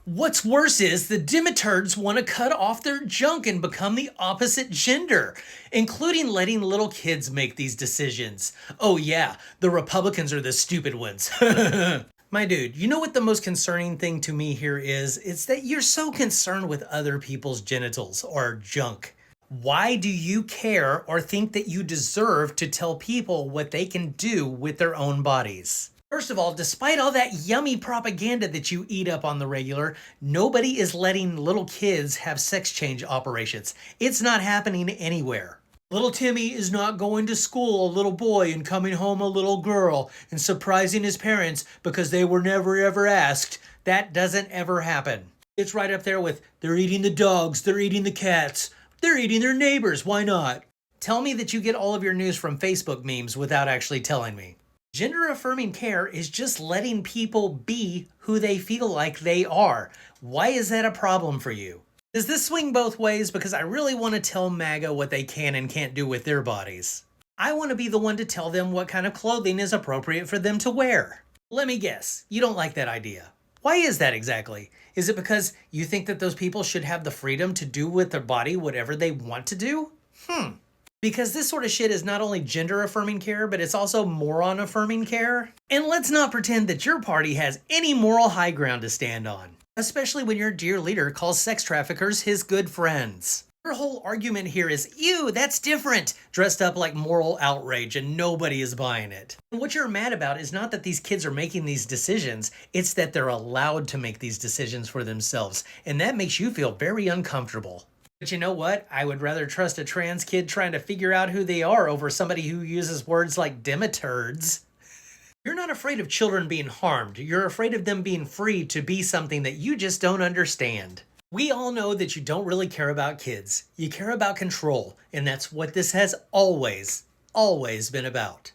What's worse is the Demiturgs want to cut off their junk and become the opposite gender, including letting little kids make these decisions. Oh yeah, the Republicans are the stupid ones. My dude, you know what the most concerning thing to me here is? It's that you're so concerned with other people's genitals or junk. Why do you care or think that you deserve to tell people what they can do with their own bodies? First of all, despite all that yummy propaganda that you eat up on the regular, nobody is letting little kids have sex change operations. It's not happening anywhere. Little Timmy is not going to school a little boy and coming home a little girl and surprising his parents because they were never ever asked. That doesn't ever happen. It's right up there with they're eating the dogs, they're eating the cats, they're eating their neighbors, why not? Tell me that you get all of your news from Facebook memes without actually telling me. Gender affirming care is just letting people be who they feel like they are. Why is that a problem for you? Does this swing both ways? Because I really want to tell MAGA what they can and can't do with their bodies. I want to be the one to tell them what kind of clothing is appropriate for them to wear. Let me guess, you don't like that idea. Why is that exactly? Is it because you think that those people should have the freedom to do with their body whatever they want to do? Because this sort of shit is not only gender affirming care, but it's also moron affirming care. And let's not pretend that your party has any moral high ground to stand on. Especially when your dear leader calls sex traffickers his good friends. Your whole argument here is, ew, that's different, dressed up like moral outrage and nobody is buying it. And what you're mad about is not that these kids are making these decisions, it's that they're allowed to make these decisions for themselves. And that makes you feel very uncomfortable. But you know what? I would rather trust a trans kid trying to figure out who they are over somebody who uses words like Demiturgs. You're not afraid of children being harmed. You're afraid of them being free to be something that you just don't understand. We all know that you don't really care about kids. You care about control, and that's what this has always been about.